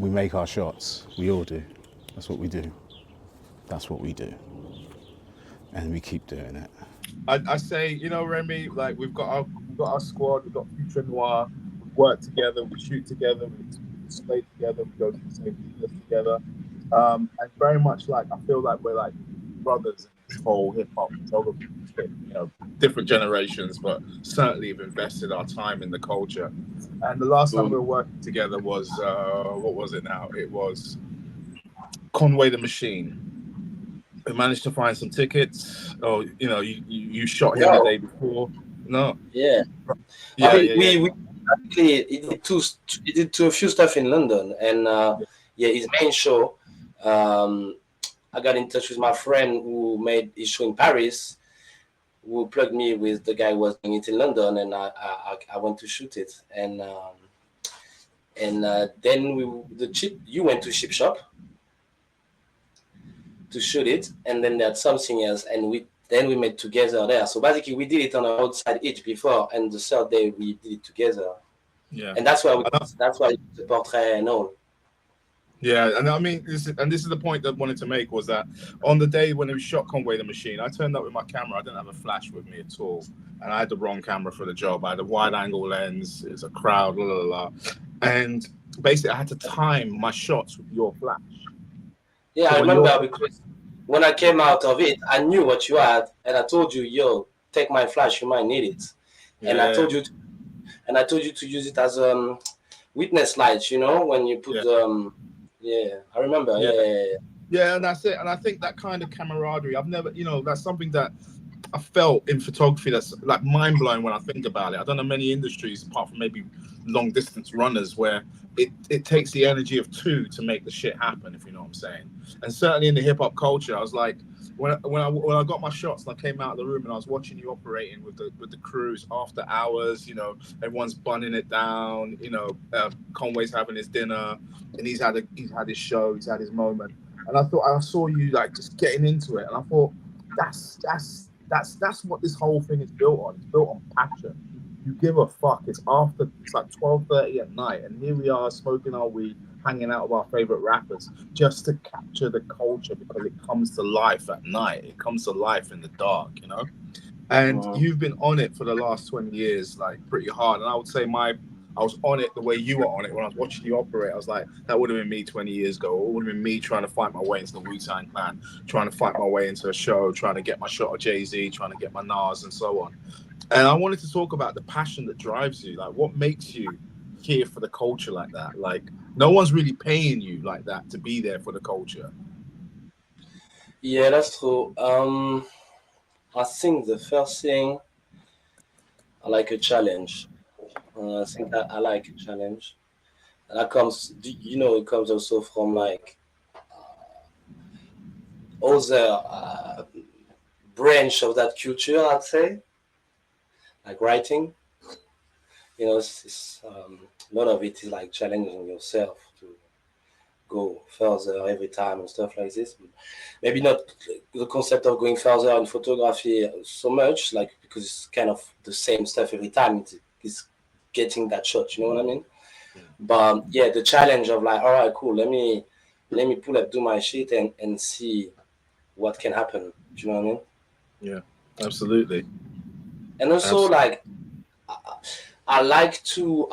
We make our shots. We all do. That's what we do. That's what we do. And we keep doing it. I say, Remy, like we've got our squad, we've got Future Noir, we work together, we shoot together, we display together, we go to the same theaters together. And very much like I feel like we're like brothers in this whole hip hop photography shit. Different generations, but certainly have invested our time in the culture. And the last time we were working together was what was it now? It was Conway the Machine. We managed to find some tickets. Oh, you shot him the No, day before. No. yeah. I Yeah, mean, yeah, yeah. we actually he did a few stuff in London, and yeah, his main show. Um, I got in touch with my friend who made his show in Paris, who plugged me with the guy who was doing it in London, and I went to shoot it, and then you went to Chip Shop to shoot it, and then there's something else, and we met together there. So basically, we did it on our outside each before, and the third day we did it together, Yeah. and that's why the portrait and all. Yeah, and I mean, this is the point that I wanted to make was that on the day when we shot Conway the Machine, I turned up with my camera. I didn't have a flash with me at all, and I had the wrong camera for the job. I had a wide-angle lens. It's a crowd, blah, blah, blah. And basically, I had to time my shots with your flash. Yeah, So I when remember because when I came out of it, I knew what you had, and I told you, "Yo, take my flash. You might need it." And I told you, to use it as witness light. When you put yeah, I remember. Yeah. Yeah, and that's it. And I think that kind of camaraderie, I've never, that's something that I felt in photography that's like mind blowing when I think about it. I don't know many industries apart from maybe long distance runners where it takes the energy of two to make the shit happen, if you know what I'm saying. And certainly in the hip hop culture, I was like, when I got my shots and I came out of the room and I was watching you operating with the crews after hours, everyone's bunning it down, Conway's having his dinner and he's had his show, he's had his moment. And I saw you like just getting into it, and I thought that's what this whole thing is built on. It's built on passion. You give a fuck. It's like 12:30 at night, and here we are smoking our weed, hanging out with our favorite rappers, just to capture the culture because it comes to life at night. It comes to life in the dark, And you've been on it for the last 20 years, like pretty hard. And I would say I was on it the way you were on it when I was watching you operate. I was like, that would have been me 20 years ago. It would have been me trying to fight my way into the Wu-Tang Clan, trying to fight my way into a show, trying to get my shot of Jay-Z, trying to get my Nas and so on. And I wanted to talk about the passion that drives you. Like, what makes you here for the culture like that? Like, no one's really paying you like that to be there for the culture. Yeah, that's true. I think the first thing, I like a challenge. I think I like a challenge. And that comes, it comes also from like other branch of that culture, I'd say, like writing. A lot of it is like challenging yourself to go further every time and stuff like this. But maybe not the concept of going further in photography so much, like because it's kind of the same stuff every time. It's getting that shot, you know what I mean? Yeah. But yeah, the challenge of like, all right, cool, let me pull up, do my shit, and see what can happen. Do you know what I mean? Yeah, absolutely. And also, like, I like to,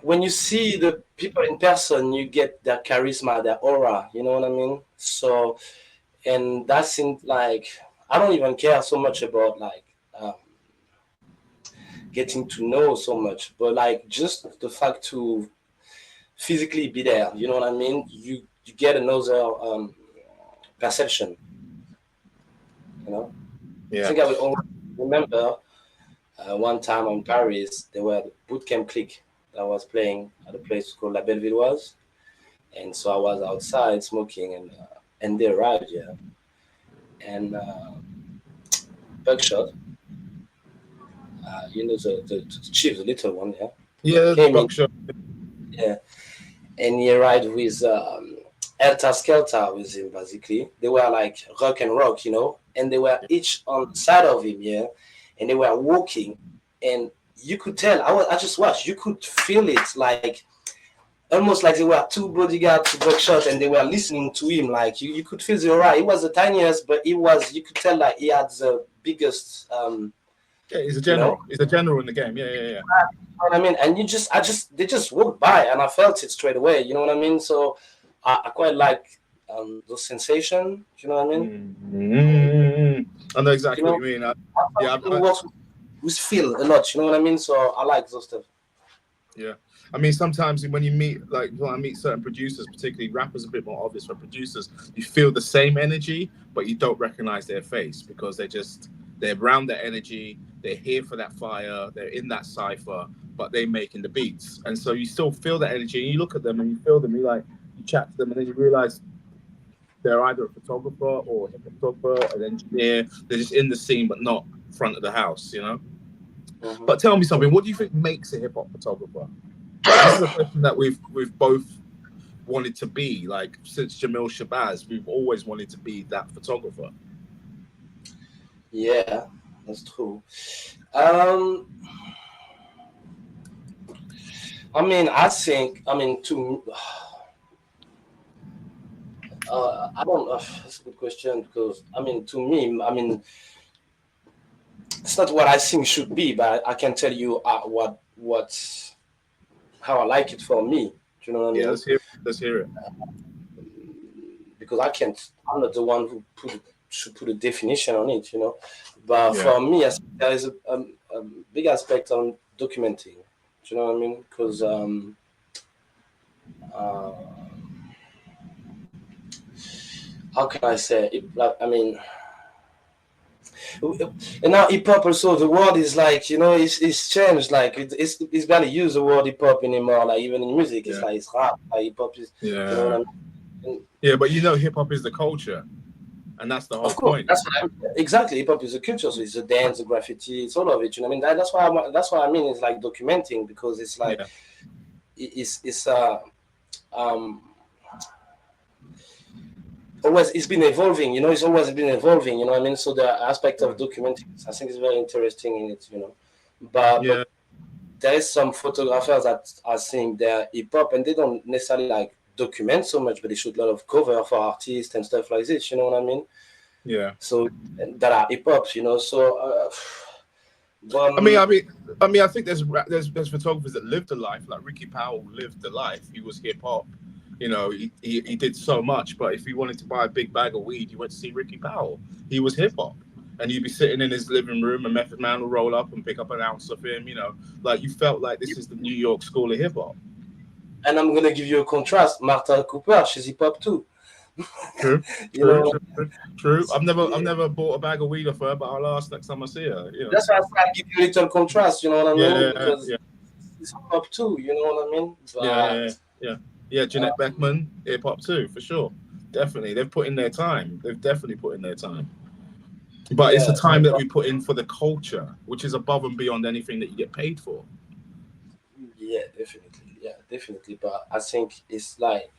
when you see the people in person, you get their charisma, their aura. You know what I mean? So, and that's in like, I don't even care so much about like getting to know so much, but like just the fact to physically be there. You know what I mean? You get another perception. I Yeah. think I will always remember one time in Paris, there were the bootcamp clique that was playing at a place called La Bellevilloise, and so I was outside smoking, and they arrived, yeah, and Buckshot, the chief, the little one, yeah, Yeah, came in, Buckshot. yeah, and he arrived with Helter Skelter with him. Basically, they were like rock and rock, and they were each on the side of him, yeah, and they were walking, and you could tell. I just watched. You could feel it, like almost like they were two bodyguards to Buckshot, and they were listening to him. Like you could feel the aura. He was the tiniest, but you could tell like he had the biggest. Yeah, he's a You general. know? He's a general in the game. Yeah. You know what I mean? And they just walked by, and I felt it straight away. You know what I mean? So I quite like those sensations. You know what I mean? I know exactly You know? what you mean. It works with feel a lot. You know what I mean? So I like those stuff. Yeah. I mean, sometimes when you meet, like when I meet certain producers, particularly rappers, a bit more obvious for producers, you feel the same energy, but you don't recognize their face because they're around that energy, they're here for that fire, they're in that cipher, but they're making the beats. And so you still feel that energy, and you look at them and you feel them, you chat to them, and then you realize they're either a photographer or a hip photographer, an engineer. They're just in the scene, but not front of the house, you know? Mm-hmm. But tell me something, what do you think makes a hip hop photographer? This is a question that we've both wanted to be. Like since Jamil Shabazz, we've always wanted to be that photographer. Yeah, that's true. I mean, to I don't. That's a good question because to me, it's not what I think should be, but I can tell you how I like it for me. Do you know what I mean? Yeah, let's hear it. Because I'm not the one who should put a definition on it, you know. But Yeah. for me, there is a big aspect on documenting. Do you know what I mean? Because how can I say it? Like, and now hip hop also, the word is like, it's changed. Like it's gonna use the word hip hop anymore. Like even in music, it's like it's rap. Like hip hop is. Yeah. You know what I mean? Yeah, but hip hop is the culture, and that's the whole point. That's what exactly. Hip hop is a culture, so it's the dance, the graffiti, it's all of it. You know what I mean? That's what I mean. It's like documenting because it's like it's always it's been evolving. You know, it's always been evolving. You know what I mean? So the aspect of documenting, I think, is very interesting in it. You know, but there is some photographers that are saying they're hip hop and they don't necessarily like document so much, but they shoot a lot of cover for artists and stuff like this. You know what I mean? Yeah. So that are hip hop. You know, so. I think there's photographers that lived a life. Like Ricky Powell lived the life. He was hip hop. You know, he did so much. But if you wanted to buy a big bag of weed, you went to see Ricky Powell. He was hip hop. And you'd be sitting in his living room, and Method Man will roll up and pick up an ounce of him. You know, like you felt like this is the New York school of hip hop. And I'm gonna give you a contrast. Martha Cooper, she's hip hop too. True. I've never bought a bag of weed off her, but I'll ask next time I see her. You know. That's why I give you a little contrast. You know what I mean? Because it's hip hop too. You know what I mean? But, yeah. Jeanette Beckman, hip hop too, for sure. Definitely, they've put in their time. They've definitely put in their time. But it's the time that we put in for the culture, which is above and beyond anything that you get paid for. Yeah, definitely. But I think it's like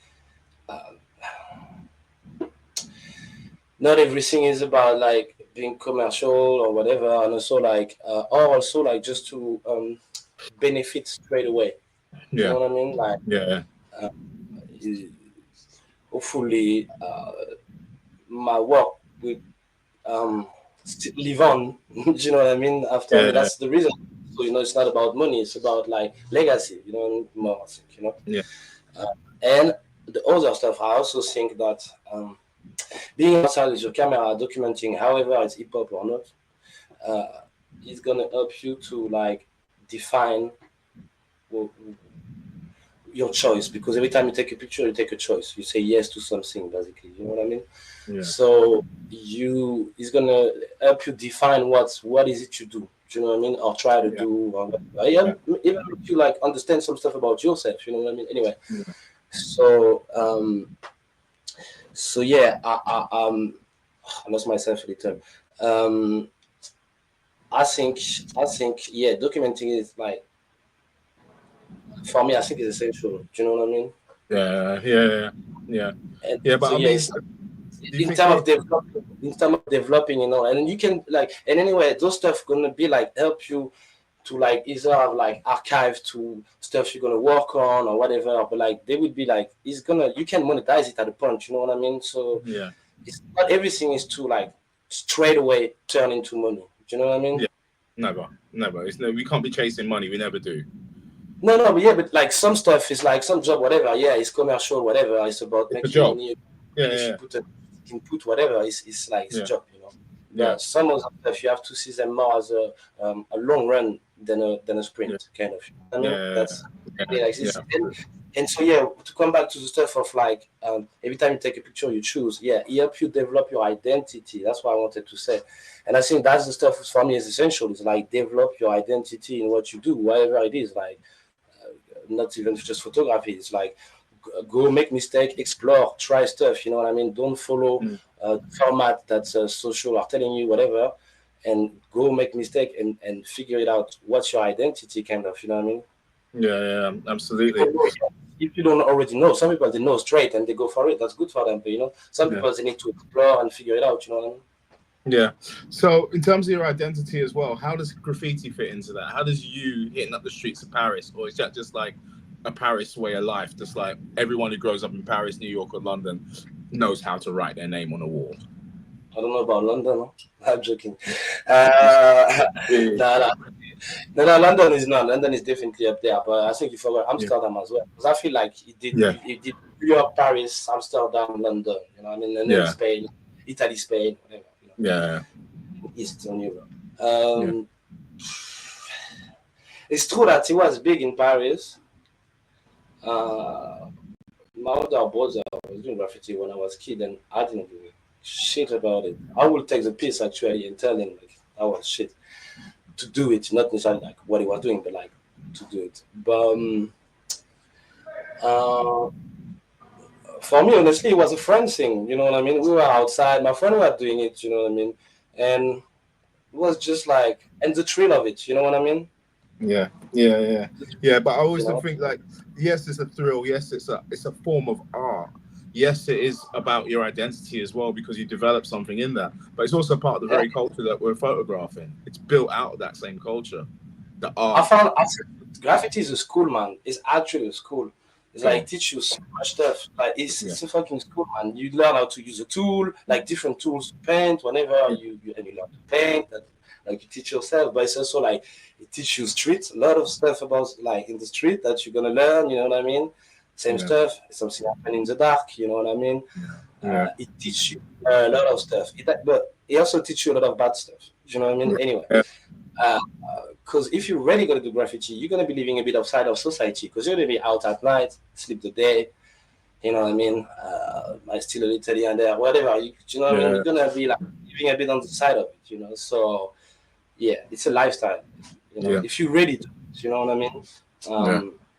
not everything is about like being commercial or whatever, and also like or also like just to benefit straight away. You know what I mean? Like hopefully my work will live on. Do you know what I mean? After that's the reason. So it's not about money; it's about like legacy. You know, more I think. You know. Yeah. And the other stuff, I also think that being outside with your camera, documenting, however it's hip hop or not, is gonna help you to like define your choice, because every time you take a picture, you take a choice. You say yes to something, basically. You know what I mean? Yeah. So it's gonna help you define what is it you do. Do you know what I mean? Or try to do. Or even if you like understand some stuff about yourself. You know what I mean? Anyway. Yeah. So I lost myself a little. I think documenting is like, for me, I think it's essential. Do you know what I mean? Yeah. And but so, in terms of developing, and you can like, and anyway, those stuff gonna be like help you to like either have like archive to stuff you're gonna work on or whatever, but like they would be like, you can monetize it at a point, you know what I mean? So Yeah. it's not everything is to like straight away turn into money. Do you know what I mean? Yeah. Never. We can't be chasing money. We never do. No, but yeah, but like some stuff is like some job, whatever. Yeah, it's commercial, whatever. It's about It's a making job. money. Yeah, If you put an input, whatever, it's like it's a job, you know. Yeah. But some of the stuff you have to see them more as a long run than a sprint kind of. I mean, that's like this. And so yeah, to come back to the stuff of like every time you take a picture, you choose. Yeah, it helps you develop your identity. That's what I wanted to say. And I think that's the stuff for me is essential. It's like develop your identity in what you do, whatever it is. Like not even just photography. It's like go make mistake, explore, try stuff. You know what I mean? Don't follow format that's social are telling you whatever, and go make mistake and figure it out. What's your identity, kind of? You know what I mean? Yeah, absolutely. If you don't already know, some people they know straight and they go for it. That's good for them. But you know, some people they need to explore and figure it out. You know what I mean? Yeah. So in terms of your identity as well, how does graffiti fit into that? How does you hitting up the streets of Paris, or is that just like a Paris way of life? Just like everyone who grows up in Paris, New York, or London knows how to write their name on a wall. I don't know about London. I'm joking. No, London is not. London is definitely up there, but I think you forgot Amsterdam as well. Because I feel like he did New York, Paris, Amsterdam, London. You know, I mean, and then Spain, Italy, Spain, whatever. You know, Eastern Europe. It's true that he was big in Paris. My older brother was doing graffiti when I was a kid, and I didn't give a shit about it. I will take the piece actually and tell him like that was shit to do it, not necessarily like what he was doing, but like to do it. But for me, honestly, it was a friend thing. You know what I mean? We were outside, my friend was doing it. You know what I mean? And it was just like, and the thrill of it. You know what I mean? Yeah. But I always think like, yes, it's a thrill. Yes, it's a form of art. Yes, it is about your identity as well because you develop something in that. But it's also part of the very culture that we're photographing. It's built out of that same culture. The art. I graffiti is a school, man. It's actually a school. It's like teach you so much stuff. Like it's a fucking school, man. You learn how to use a tool, like different tools to paint. Whenever you learn to paint, that like you teach yourself. But it's also like it teaches you street, a lot of stuff about like in the street that you're gonna learn. You know what I mean? Same stuff. Something happening in the dark. You know what I mean? It teaches you a lot of stuff. But it also teaches you a lot of bad stuff. You know what I mean? Anyway. Because if you're really going to do graffiti, you're going to be living a bit outside of society because you're going to be out at night, sleep the day, you know what I mean? I steal a little here and there, whatever. You know what I mean? You're going to be like living a bit on the side of it, you know? So, yeah, it's a lifestyle, you know? If you're ready to, you know what I mean?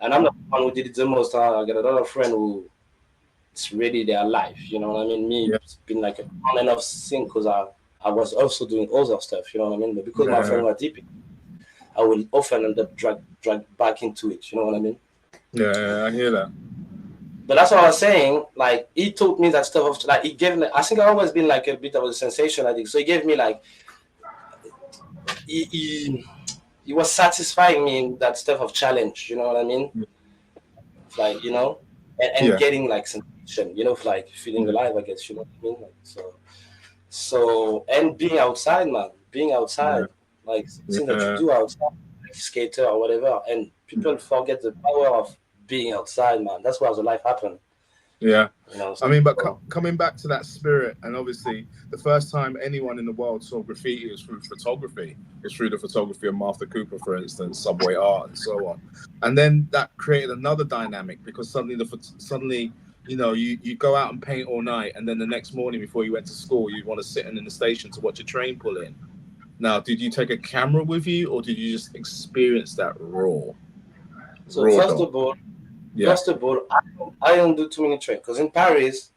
And I'm not the one who did it the most. I got a lot of friends who it's really their life, you know what I mean? Me, it's been like a on and off thing because I was also doing other stuff, you know what I mean? But because my friends were deep, I will often end up dragged back into it, you know what I mean? Yeah, I hear that. But that's what I was saying. Like he taught me that stuff of like he gave me. I think I've always been like a bit of a sensation addict. So he gave me like he was satisfying me in that stuff of challenge, you know what I mean? Like, you know, and getting like sensation, you know, like feeling alive, I guess, you know what I mean? Like, so and being outside, man, like something that you do outside, like skater or whatever, and people forget the power of being outside, man. That's where the life happened. Yeah, you know, I mean, but coming back to that spirit, and obviously the first time anyone in the world saw graffiti was through photography. It's through the photography of Martha Cooper, for instance, Subway Art, and so on. And then that created another dynamic because suddenly, you know, you go out and paint all night, and then the next morning before you went to school, you want to sit in the station to watch a train pull in. Now, did you take a camera with you, or did you just experience that raw? So first of all, I don't do too many trains because in Paris,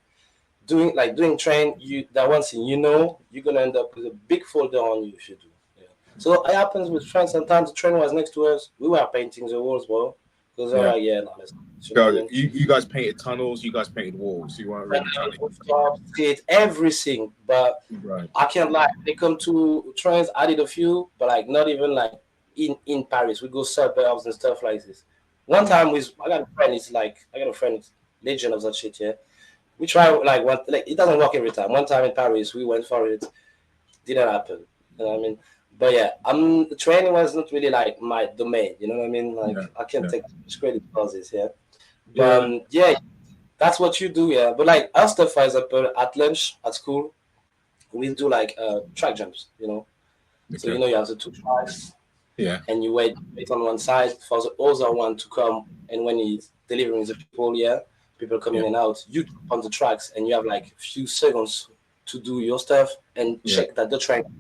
doing train, that one thing you know you're gonna end up with a big folder on you if you do. Yeah. So it happens with trains. Sometimes the train was next to us. We were painting the walls, bro. Because you guys painted tunnels. You guys painted walls. You weren't really create everything, but I can't lie. They come to trains. I did a few, but like not even like in Paris. We go suburbs and stuff like this. One time I got a friend. I got a friend, legend of that shit. Yeah, we try like one like it doesn't work every time. One time in Paris, we went for it. Didn't happen. You know what I mean? But yeah, the training was not really like my domain. You know what I mean? Like I can't take much credit for this. Yeah, but yeah, that's what you do. Yeah, but like our stuff, for example, at lunch at school, we do like track jumps. You know, so you know you have the two tracks. Yeah. And you wait on one side for the other one to come, and when he's delivering the people, people come in and out, you jump on the tracks and you have like a few seconds to do your stuff and check that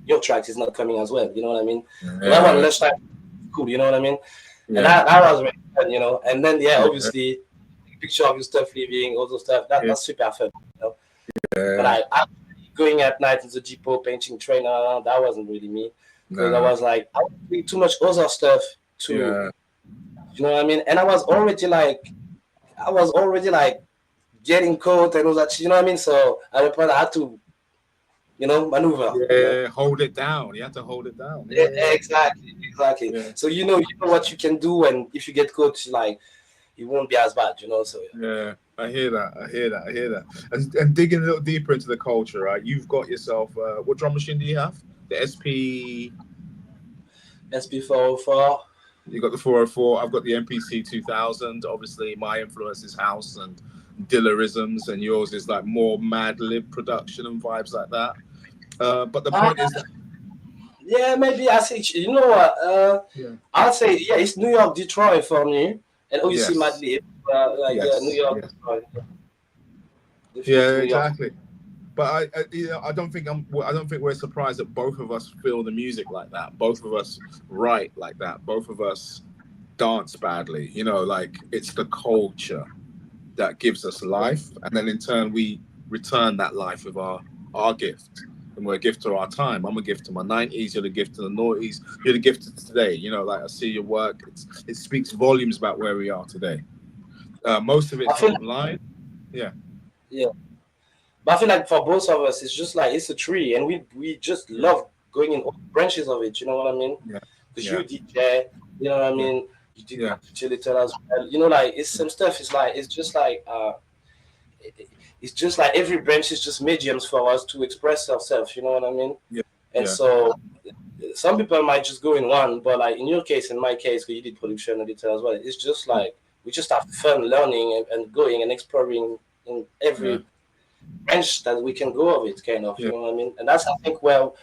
your track is not coming as well. You know what I mean? That one lunchtime, cool. You know what I mean? And that was really fun, you know. And then obviously, picture of your stuff leaving, all those stuff. That's super fun. You know? But I going at night in the depot painting train, that wasn't really me. Because I was like, I was doing too much other stuff to, you know what I mean? And I was already like getting caught and all that, you know what I mean? So at a point I had to, maneuver. Yeah, hold it down. You have to hold it down. Yeah, exactly. Yeah. So you know what you can do, and if you get caught, like it won't be as bad, you know. So yeah, I hear that. And digging a little deeper into the culture, right? You've got yourself. What drum machine do you have? The SP404. You got the 404. I've got the MPC 2000. Obviously, my influence is house and Dillerisms, and yours is like more Mad Lib production and vibes like that. But the point is that. Yeah, maybe I say, you know what? I'd say, it's New York, Detroit for me. And obviously, Mad Lib, New York, Detroit. Yeah, exactly. But I don't think we're surprised that both of us feel the music like that. Both of us write like that. Both of us dance badly. You know, like it's the culture that gives us life, and then in turn we return that life with our gift. And we're a gift to our time. I'm a gift to my 90s. You're the gift to the noughties. You're the gift to today. You know, like I see your work. It speaks volumes about where we are today. Most of it's online. Yeah. But I feel like for both of us, it's just like it's a tree, and we just love going in all branches of it. You know what I mean? Yeah. Because you DJ, you know what I mean? You did utilitarian as well. You know, like it's some stuff. It's just like every branch is just mediums for us to express ourselves. You know what I mean? Yeah. And so some people might just go in one, but like in your case, in my case, because you did production editor as well, it's just like we just have fun learning and going and exploring in every branch that we can go of it, kind of, you know what I mean? And that's, I think, what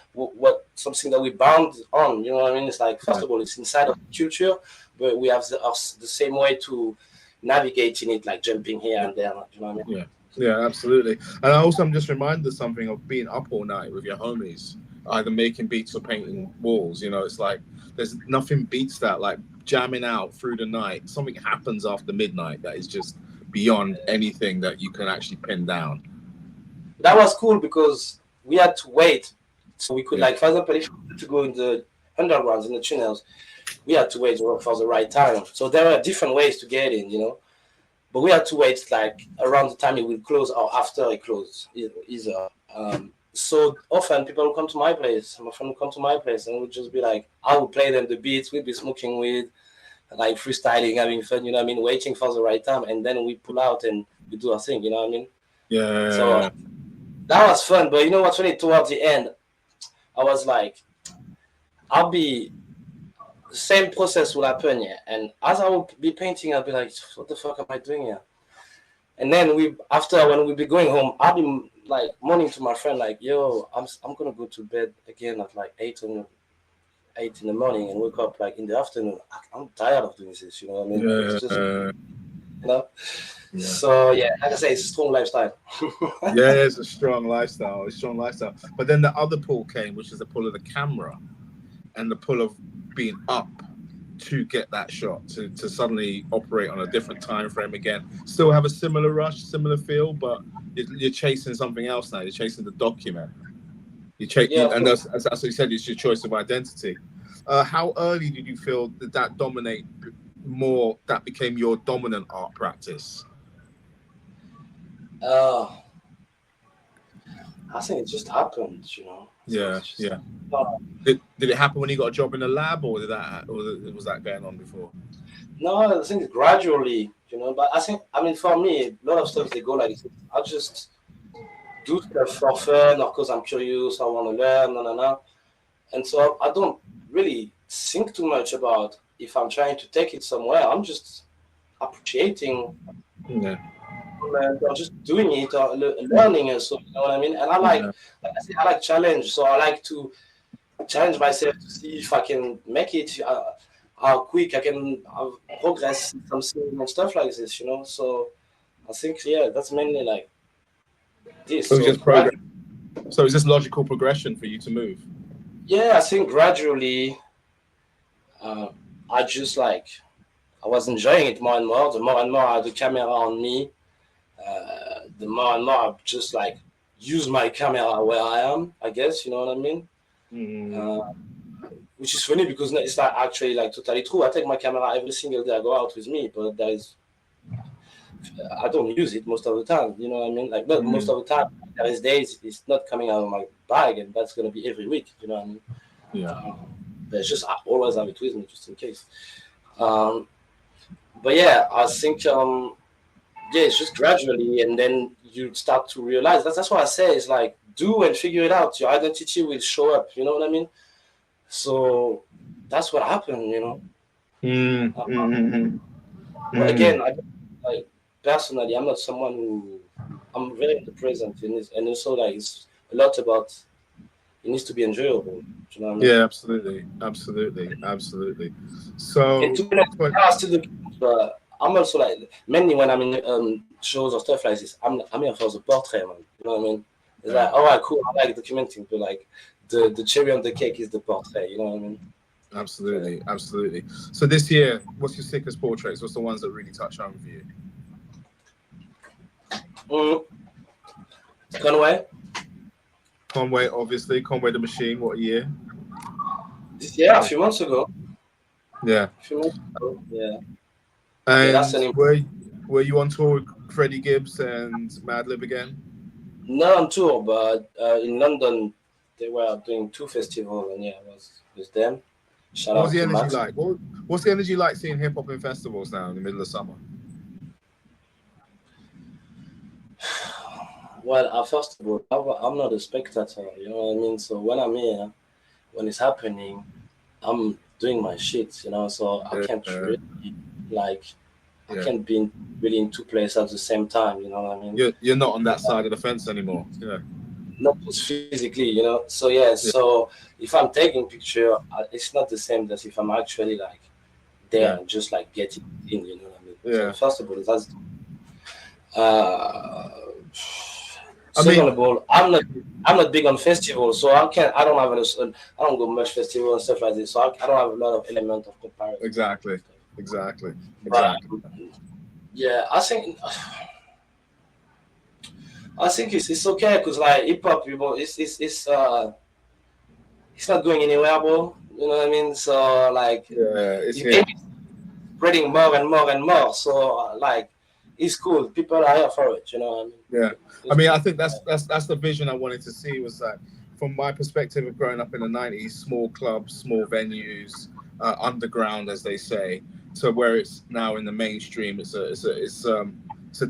something that we bound on, you know what I mean? It's like, first of all, it's inside of the culture, but we have the same way to navigate in it, like jumping here and there, you know what I mean? Yeah, absolutely. And I'm just reminded of something of being up all night with your homies, either making beats or painting walls. You know, it's like there's nothing beats that, like jamming out through the night. Something happens after midnight that is just beyond anything that you can actually pin down. That was cool because we had to wait. So we could, like, for example, if we wanted to go in the undergrounds, in the tunnels, we had to wait for the right time. So there are different ways to get in, you know. But we had to wait, like, around the time it will close or after it closes, either. So often people will come to my place. My friend will come to my place and would just be like, I will play them the beats, we'll be smoking weed, like freestyling, having fun, you know what I mean, waiting for the right time. And then we pull out and we do our thing, you know what I mean? Yeah. So that was fun. But you know what's funny? Towards the end, I was like, the same process will happen here. And as I will be painting, I'll be like, what the fuck am I doing here? And then when we be going home, I'll be like moaning to my friend, like, yo, I'm gonna go to bed again at like 8 in the morning and wake up like in the afternoon. I'm tired of doing this, you know what I mean? It's just, you know? Yeah. So like I say, it's a strong lifestyle. It's a strong lifestyle. But then the other pull came, which is the pull of the camera and the pull of being up to get that shot, to suddenly operate on a different time frame again. Still have a similar rush, similar feel, but you're chasing something else now. You're chasing the document. And that's what you said. It's your choice of identity. How early did you feel that dominate more? That became your dominant art practice. I think it just happened, you know. Yeah, Just, yeah. Did it happen when you got a job in the lab, or was that going on before? No, I think gradually, you know. But I mean, for me, a lot of stuff they go like this. I just do stuff for fun or because I'm curious, I want to learn, and so I don't really think too much about if I'm trying to take it somewhere. I'm just appreciating. Yeah. Or just doing it or learning and so you know what I mean. And I like I say, I like challenge, so I like to challenge myself to see if I can make it, how quick I can progress in something and stuff like this, you know. So I think that's mainly like this. So So just progress. So is this logical progression for you to move? yeah, I think gradually, I just like I was enjoying it more and more. The more and more I had the camera on me, the more and more I just like use my camera where I am. I guess you know what I mean. Which is funny because it's not actually like totally true. I take my camera every single day I go out with me, but I don't use it most of the time. You know what I mean? Like not most of the time. There is days it's not coming out of my bag, and that's gonna be every week. You know what I mean? Yeah. But it's just I always have it with me just in case. But yeah, I think it's just gradually, and then you start to realize that's what I say. It's like do and figure it out. Your identity will show up. You know what I mean? So that's what happened. You know. But again, like personally, I'm not someone who I'm very in the present, and also like it's a lot about it needs to be enjoyable. You know what I mean? Yeah, absolutely. So, And to be honest, I still look, but I'm also like mainly when I'm in shows or stuff like this, I'm here for the portrait, man. You know what I mean? It's like, all right, cool. I like documenting, but like the cherry on the cake is the portrait. You know what I mean? Absolutely. So this year, what's your sickest portraits? What's the ones that really touch home for you? Conway, obviously. Conway the Machine. What year? This year, a few months ago. Yeah. Yeah. And were you on tour with Freddie Gibbs and Madlib again? Not on tour, but in London they were doing 2 festivals, and I was with them. What's the energy like? What's the energy like seeing hip hop in festivals now in the middle of summer? Well, first of all, I'm not a spectator, you know what I mean? So when I'm here, when it's happening, I'm doing my shit, you know, so I can't really, I can't be really in 2 places at the same time, you know what I mean? You're not on that side of the fence anymore, Not just physically, you know. So so if I'm taking picture, it's not the same as if I'm actually like there and just like getting in, you know what I mean? Yeah. So first of all, that's second of all, I'm not big on festivals, so I don't go much festival and stuff like this, so I don't have a lot of element of comparison. Exactly. Yeah, I think it's okay because like hip hop, it's not going anywhere, bro. You know what I mean? So like, it's spreading more and more and more. So like, it's cool. People are here for it. You know what I mean? Yeah. I mean, I think that's the vision I wanted to see, was that from my perspective of growing up in the 90s, small clubs, small venues, underground, as they say, to where it's now in the mainstream. It's a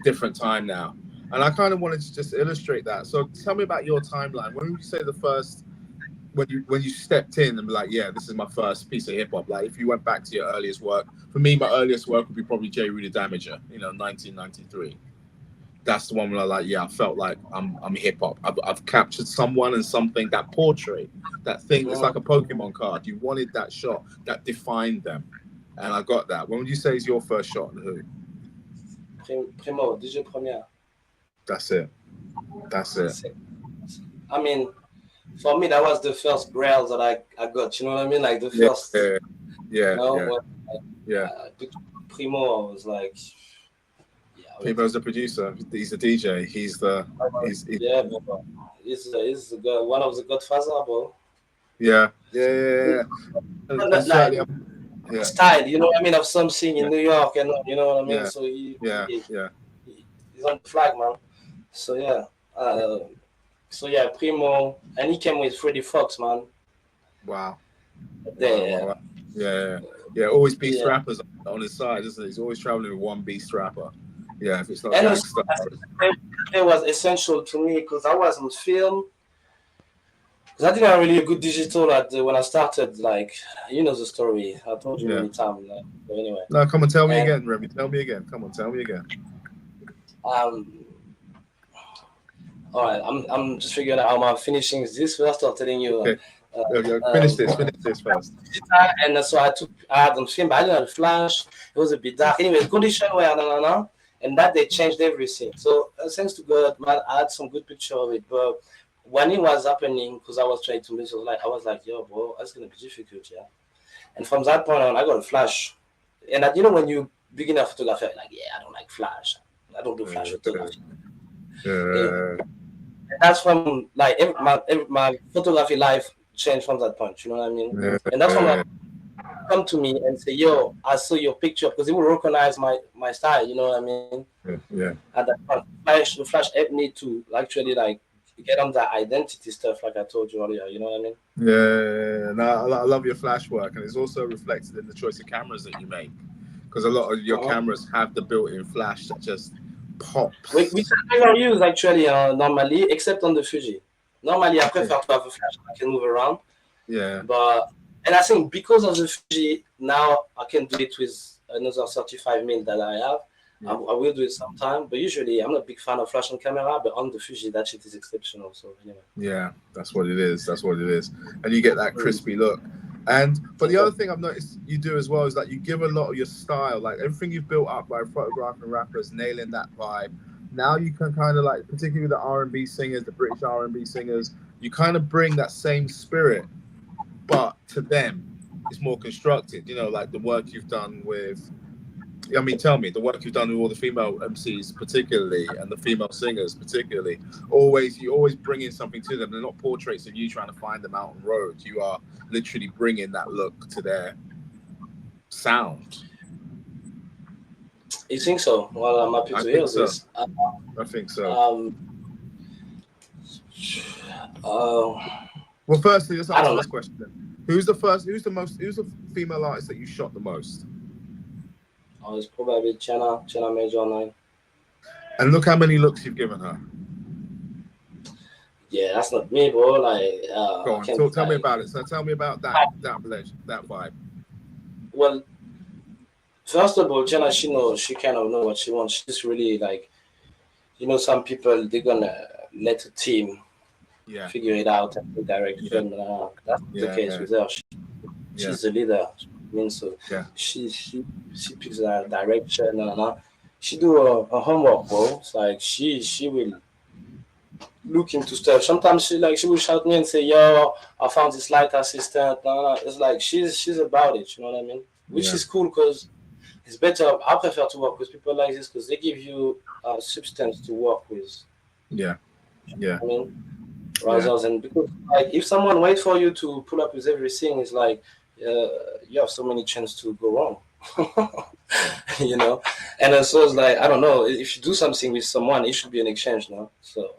different time now. And I kind of wanted to just illustrate that. So tell me about your timeline. When would you say the first, when you stepped in and be like, yeah, this is my first piece of hip hop? Like if you went back to your earliest work, for me, my earliest work would be probably J. Rue the Damager, 1993. That's the one where I felt like I'm hip hop. I've captured someone and something, that portrait, that thing. It's like a Pokemon card. You wanted that shot that defined them, and I got that. When would you say is your first shot and who? Primo, DJ Premier. That's it. I mean, for me, that was the first grail that I got. You know what I mean? Like the first. Primo, I was like. Primo's the producer. He's the DJ. He's the one of the Godfather, bro. Yeah. Style, you know what I mean, of something in New York, and you know what I mean. So he's on the flag, man. So So yeah, Primo, and he came with Freddie Fox, man. Wow. There. Wow. Yeah. Always beast Yeah. rappers on his side, isn't it? He's always traveling with one beast rapper. Yeah, if it's not And gangsta. it was essential to me because I was on film. Because I didn't have really a good digital when I started. Like, you know the story. I told you many times. Like, but anyway. No, come on, tell me again, Remy. Tell me again. Come on, tell me again. All right, I'm just figuring out how I'm finishing this first or telling you. Okay. Finish this first. And so I had on film, but I didn't have flash. It was a bit dark. Anyway, the condition were and that they changed everything. So thanks to God, man, I had some good picture of it. But when it was happening, because I was trying to miss, I was like, yo, bro, that's gonna be difficult, yeah. And from that point on, I got a flash. And when you begin a photography, like, yeah, I don't like flash. I don't do flash photography. Yeah. And that's from like my photography life changed from that point. You know what I mean? Yeah. And that's when I come to me and say, "Yo, I saw your picture," because it will recognize my style. You know what I mean? Yeah. At that point, the flash helped me to actually like get on that identity stuff, like I told you earlier. You know what I mean? Yeah. No, I love your flash work, and it's also reflected in the choice of cameras that you make, because a lot of your cameras have the built-in flash that just pops. We don't use actually normally, except on the Fuji. Normally, I prefer to have a flash I can move around. Yeah. And I think because of the Fuji, now I can do it with another 35mm that I have. I will do it sometime, but usually I'm not a big fan of flash on camera, but on the Fuji, that shit is exceptional. So anyway. Yeah, that's what it is. And you get that crispy look. But the other thing I've noticed you do as well is that you give a lot of your style, like everything you've built up by photographing rappers, nailing that vibe. Now you can kind of like, particularly the R&B singers, the British R&B singers, you kind of bring that same spirit, but to them, it's more constructed. Like the work you've done with, tell me, the work you've done with all the female MCs particularly, and the female singers particularly, you always bring in something to them. They're not portraits of you trying to find them out on road. You are literally bringing that look to their sound. You think so? Well, I'm happy to hear this. I think so. Well, firstly, let's ask this question then. Who's the female artist that you shot the most? It's probably China Major 9. And look how many looks you've given her. Yeah, that's not me, bro. Like, go on, tell me about it. So tell me about that vibe. Well, first of all, Jenna, she kind of know what she wants. She's really like, some people, they're gonna let a team figure it out and the direction. That's the case with her. She's the leader. So she picks the direction. She do her homework, bro. It's like she will look into stuff. Sometimes she will shout me and say, "Yo, I found this light assistant." It's like she's about it. You know what I mean? Which is cool because it's better. I prefer to work with people like this because they give you substance to work with. Yeah. I mean, rather than because like if someone waits for you to pull up with everything, it's like you have so many chances to go wrong. And so it's like I don't know, if you do something with someone, it should be an exchange now. So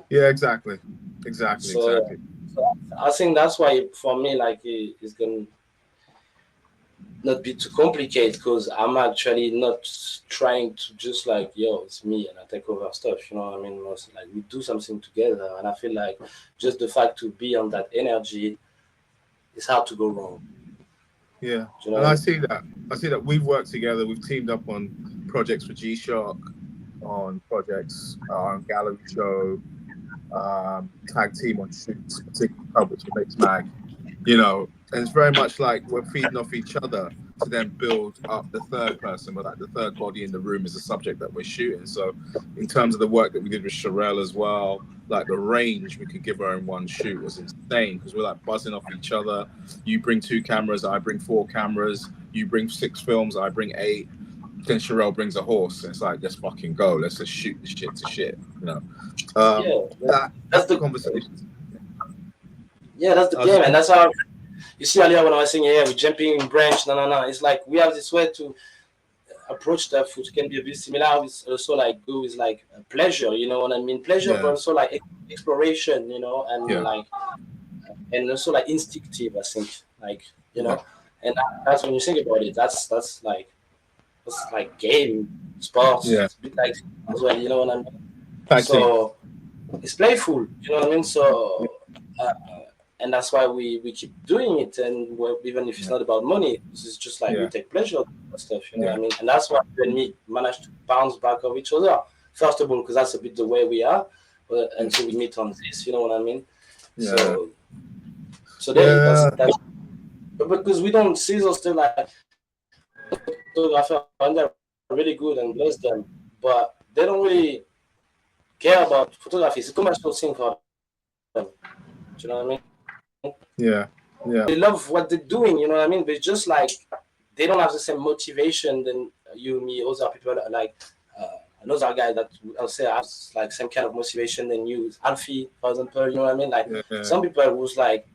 exactly. So I think that's why for me, like, it's gonna not be too complicated because I'm actually not trying to just like, yo, it's me and I take over stuff. You know what I mean? Most like we do something together, and I feel like just the fact to be on that energy, it's hard to go wrong. Yeah, and I see that we've worked together. We've teamed up on projects for G-Shock, on projects on Gallery Show, tag team on shoots, particularly coverage for Mix Mag. And it's very much like we're feeding off each other to then build up the third person, but like the third body in the room is the subject that we're shooting. So in terms of the work that we did with Sherelle as well, like the range we could give her in one shoot was insane because we're like buzzing off each other. You bring 2 cameras, I bring 4 cameras. You bring 6 films, I bring 8. Then Sherelle brings a horse. And it's like, let's fucking go. Let's just shoot the shit to shit. That's the conversation. Yeah, that's the game, and that's how. You see earlier when I was saying, yeah, we're jumping in branch. No. It's like we have this way to. approach stuff which can be a bit similar. It's also like go with like pleasure, you know what I mean? Pleasure, but also like exploration, you know, and like and also like instinctive, I think, like, you know, and that's when you think about it, that's like game sports. It's a bit like as well, you know what I mean? So it's playful, you know what I mean? So and that's why we keep doing it, and even if it's not about money, it's just like we take pleasure in stuff, you know what I mean? And that's why when we manage to bounce back of each other, first of all, because that's a bit the way we are, and so we meet on this, you know what I mean? So that's because we don't see those things like photographers, and they're really good and bless them, but they don't really care about photography. It's a commercial thing for them. Do you know what I mean? They love what they're doing, you know what I mean? But it's just like they don't have the same motivation than you, me, other people. Like another guy that I'll say has like same kind of motivation than you, Alfie, for example. You know what I mean? Like some people who's like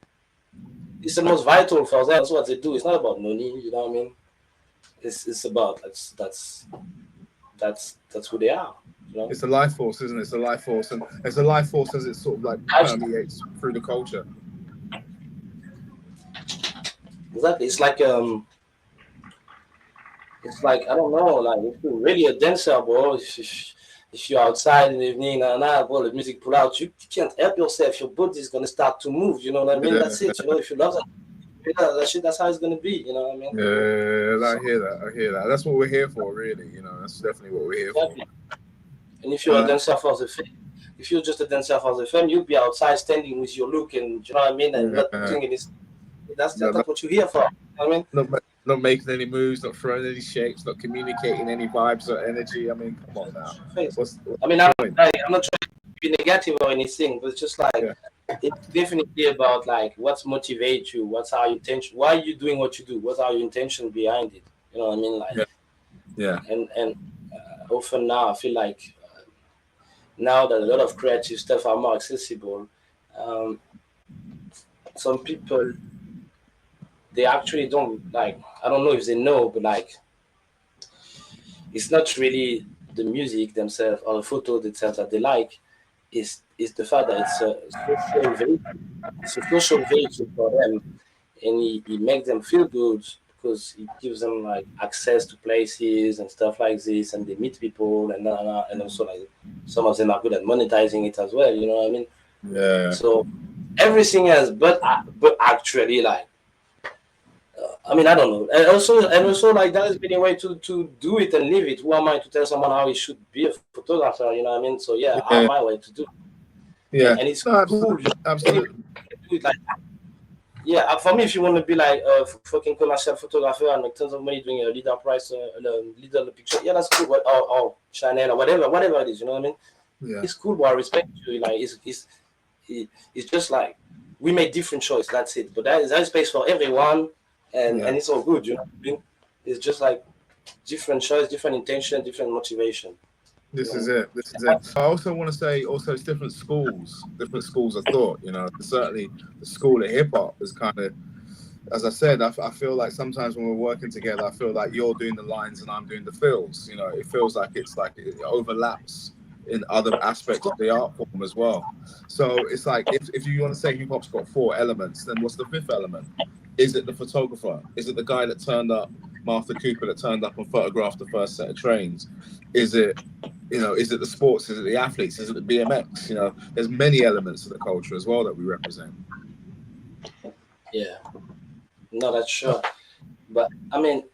it's the most vital for them. That's what they do. It's not about money. You know what I mean? It's about that's who they are. You know? It's a life force, isn't it? It's a life force, and it's a life force as it sort of like permeates through the culture. Exactly. It's like I don't know, like if you're really a dancer, bro, if you're outside in the evening and bro, the music pull out, you can't help yourself. Your body's gonna start to move. You know what I mean? That's it. You know, if you love that shit, that's how it's gonna be. You know what I mean? Yeah, I hear that. That's what we're here for, really. You know, that's definitely what we're here for. And if you're a dancer for the fame, if you're just a dancer for the fame, you'll be outside standing with your look, and you know what I mean, and not doing any. That's what you're here for. You know what I mean, not making any moves, not throwing any shapes, not communicating any vibes or energy. I mean, come on now. I mean, I'm not trying to be negative or anything, but it's just like it's definitely about like what motivates you, what's our intention, why are you doing what you do, what's our intention behind it. You know what I mean? Like, and often now I feel like now that a lot of creative stuff are more accessible, some people. They actually don't like. I don't know if they know, but like, it's not really the music themselves or the photo themselves that they like. Is the fact that it's a social vehicle. It's a social vehicle for them, and he makes them feel good because it gives them like access to places and stuff like this, and they meet people and also like some of them are good at monetizing it as well. You know what I mean? Yeah. So everything else, but actually like. I mean, I don't know. And also, like that is many way to do it and live it. Who am I to tell someone how he should be a photographer? You know what I mean? So I have my way to do it. Yeah, and it's cool. Absolutely. Do it like, for me, if you want to be like a fucking commercial photographer and make tons of money doing a leader price, leader picture, that's cool. Or Chanel or whatever it is. You know what I mean? Yeah. It's cool, but I respect you. Like, it's just like we make different choices. That's it. But there's space for everyone. And it's all good, you know what I mean? It's just like different choice, different intention, different motivation. This is it. I also want to say, it's different schools of thought. You know, certainly the school of hip hop is kind of, as I said, I feel like sometimes when we're working together, I feel like you're doing the lines and I'm doing the fills. You know, it feels like it overlaps in other aspects of the art form as well. So it's like if you want to say hip hop's got 4 elements, then what's the 5th element? Is it the photographer? Is it the guy that turned up, Martha Cooper, that turned up and photographed the first set of trains? Is it the sports? Is it the athletes? Is it the BMX? You know, there's many elements of the culture as well that we represent. Yeah, no, that's sure. But I mean,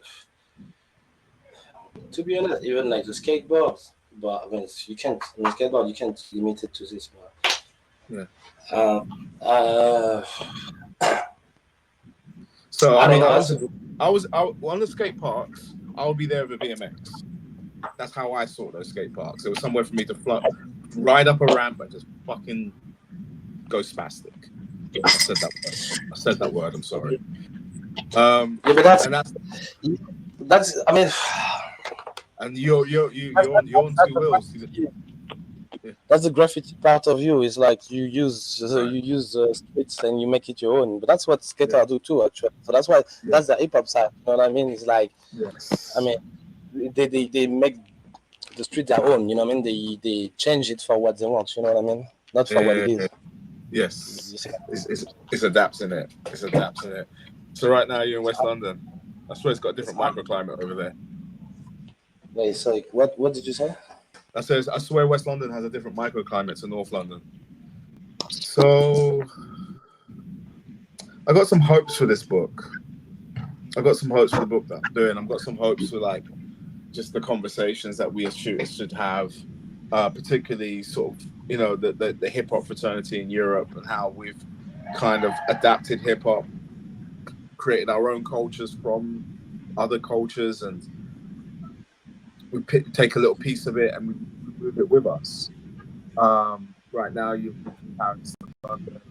to be honest, even like the skateboards, but I mean, you can't. I mean, skateboard, you can't limit it to this. But So I mean, I was one of the skate parks. I would be there with a BMX. That's how I saw those skate parks. There was somewhere for me to ride up a ramp and just fucking go spastic. I said that word. I'm sorry. But that's. I mean, and you're on 2 wheels. That's the graffiti part of you. Is like you use streets and you make it your own. But that's what skaters do too, actually. So that's why that's the hip hop side. You know what I mean? It's like, I mean, they make the street their own. You know what I mean? They change it for what they want. You know what I mean? Not for what it is. Yes, it's adapting it. It's adapting it. So right now you're in West London. I swear it's got a different microclimate over there. Wait, sorry. What did you say? I swear West London has a different microclimate to North London. So I got some hopes for this book. I got some hopes for the book that I'm doing. I've got some hopes for like just the conversations that we as shooters should have, particularly sort of, you know, the hip hop fraternity in Europe and how we've kind of adapted hip hop, created our own cultures from other cultures, and we take a little piece of it and we move it with us. Right now, you've Paris, London.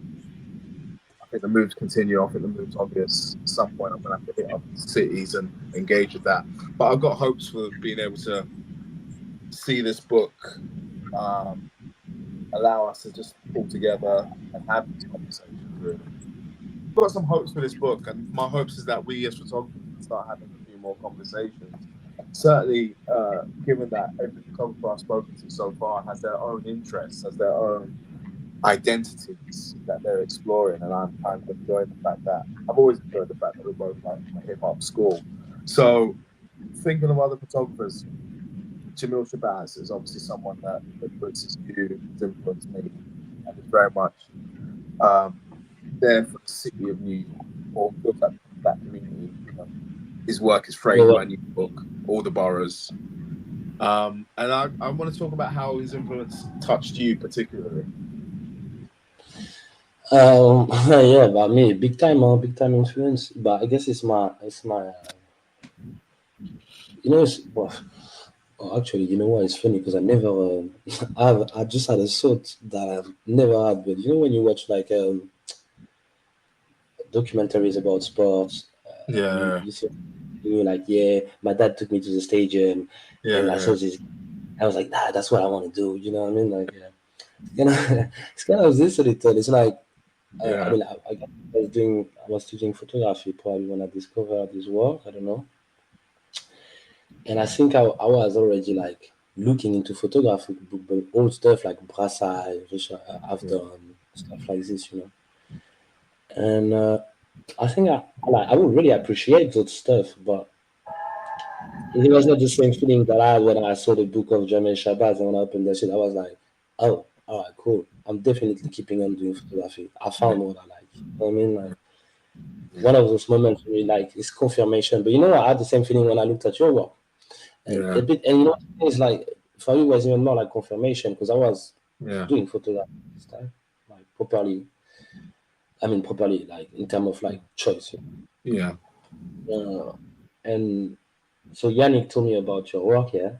I think the moves continue. I think the moves obvious. At some point, I'm going to have to hit up cities and engage with that. But I've got hopes for being able to see this book allow us to just pull together and have these conversations. Really, I've got some hopes for this book, and my hopes is that we as photographers can start having a few more conversations. Certainly, given that every photographer I've spoken to so far has their own interests, has their own identities that they're exploring, and I'm kind of enjoying the fact that I've always enjoyed the fact that we're both like from a hip hop school. So, thinking of other photographers, Jamil Shabazz is obviously someone that influences you, has influenced me, and is very much there for the city of New York, or feels like that community. You know, his work is framed by New York, all the boroughs. And I want to talk about how his influence touched you particularly. Yeah, but me, big time influence. But I guess it's my, you know, actually, you know what? It's funny because I never, I just had a thought that I've never had. But you know, when you watch like documentaries about sports, you see, you're like, yeah, my dad took me to the stadium, and I saw this. I was like, nah, that's what I want to do. You know what I mean? Like, yeah, you know, it's kind of this little. It's like. I mean, I was studying photography probably when I discovered this work. I don't know, and I think I was already like looking into photography, but old stuff like Brassai, which I've done stuff like this, you know. And I think I would really appreciate that stuff, but it was not the same feeling that I had when I saw the book of Jamil Shabazz, and when I opened that shit, I was like, oh, all right, cool. I'm definitely keeping on doing photography. I found what I like. You know what I mean? Like, one of those moments where like it's confirmation. But you know, I had the same feeling when I looked at your work. And a bit, and you know, it's like for you it was even more like confirmation because I was doing photography this time, like properly. I mean, properly, like in terms of like choice. Yeah. And so Yannick told me about your work, yeah.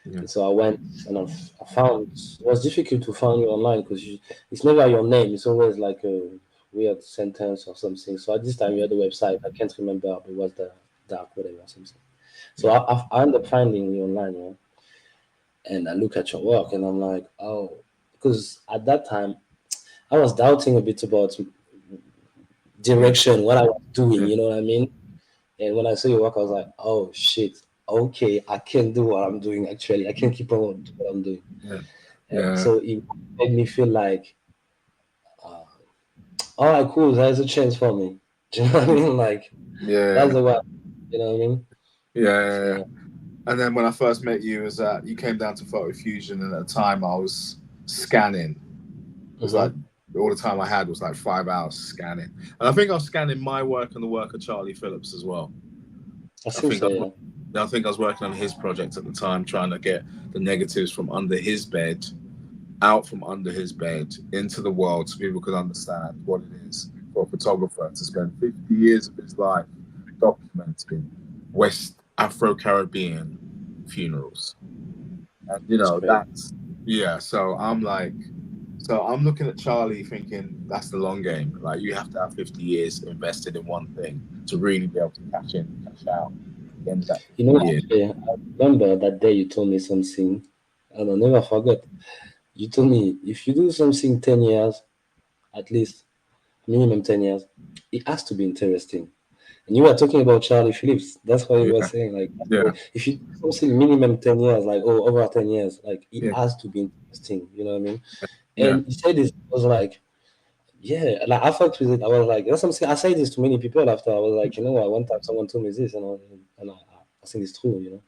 And so I went and I found it was difficult to find you online because it's never your name. It's always like a weird sentence or something. So at this time you had the website. I can't remember, but it was the dark whatever or something. So I ended up finding you online, yeah. And I look at your work and I'm like, oh, because at that time I was doubting a bit about direction, what I was doing. You know what I mean? And when I saw your work, I was like, oh shit. Okay, I can do what I'm doing. Actually, I can keep on doing what I'm doing. So it made me feel like, all right, cool. There's a chance for me. Do you know what I mean? Like, that's the way. You know what I mean? Yeah. And then when I first met you, was that you came down to Photo Fusion, and at the time I was scanning. It was like all the time I had was like 5 hours scanning, and I think I was scanning my work and the work of Charlie Phillips as well. I think I was working on his project at the time, trying to get the negatives from under his bed, out from under his bed, into the world so people could understand what it is for a photographer to spend 50 years of his life documenting West Afro-Caribbean funerals. And, you know, so I'm looking at Charlie thinking that's the long game. Like, you have to have 50 years invested in one thing to really be able to cash in, cash out. You know, actually, I remember that day you told me something, and I'll never forget. You told me if you do something 10 years, at least minimum 10 years, it has to be interesting. And you were talking about Charlie Phillips. That's why you were Yeah, saying like, yeah, if you do something minimum 10 years, like over 10 years, like it yeah, has to be interesting. You know what I mean? yeah, And you said this, I was like, yeah, like I fucked with it. I was like, that's something I say this to many people after. I was like, you know what? One time someone told me this, I think it's true. You know?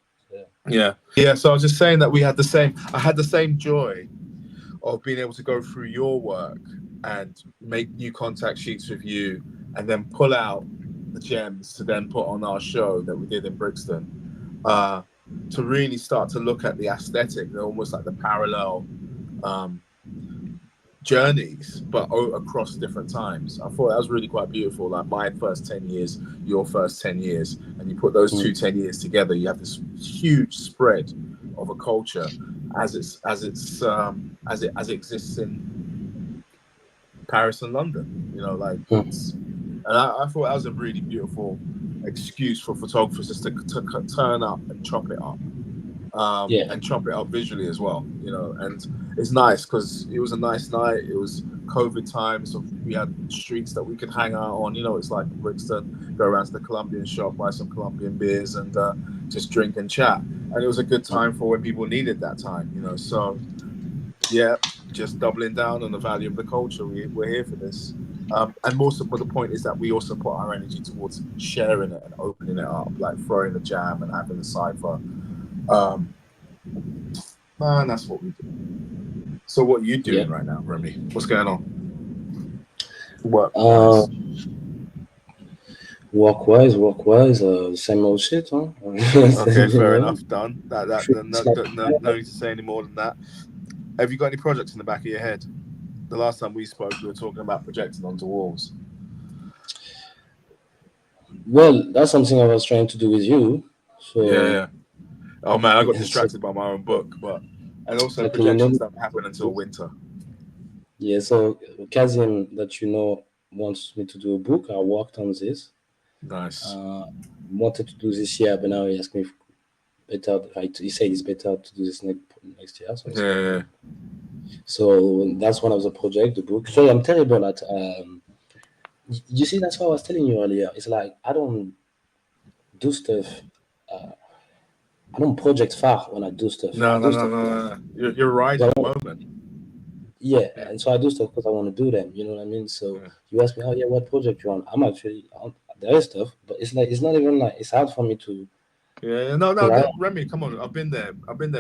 yeah. So I was just saying that we had the same. I had the same joy of being able to go through your work and make new contact sheets with you, and then pull out the gems to then put on our show that we did in Brixton. To really start to look at the aesthetic, they're almost like the parallel journeys, but across different times. I thought that was really quite beautiful. Like my first 10 years, your first 10 years, and you put those two 10 years together, you have this huge spread of a culture as it exists in Paris and London. You know, like and I thought that was a really beautiful excuse for photographers just to turn up and chop it up. And chop it up visually as well, you know. And it's nice because it was a nice night. It was COVID time, so we had streets that we could hang out on. You know, it's like in Brixton, go around to the Colombian shop, buy some Colombian beers, and just drink and chat. And it was a good time for when people needed that time, you know. So, yeah, just doubling down on the value of the culture. We're here for this. And most of the point is that we also put our energy towards sharing it and opening it up, like throwing the jam and having the cipher. And that's what we do. So what are you doing right now, Remy? What's going on? Work-wise, same old shit, huh? Okay, fair enough. Done. No need to say any more than that. Have you got any projects in the back of your head? The last time we spoke, we were talking about projecting onto walls. Well, that's something I was trying to do with you. So yeah. Oh man, I got distracted by my own book, and also projections don't happen until winter. Yeah, so Kazim, that you know, wants me to do a book. I worked on this. Nice. Wanted to do this year, but now he asked me he said it's better to do this next year. So yeah. So that's one of the project, the book. So I'm terrible at. You see, that's what I was telling you earlier. It's like I don't do stuff. I don't project far when I do stuff. No. You're right at the moment. Yeah, and so I do stuff because I want to do them. You know what I mean? So you ask me, oh yeah, what project you on? I'm actually there is stuff, but it's not even like it's hard for me to. Yeah, no, Remy, come on, I've been there.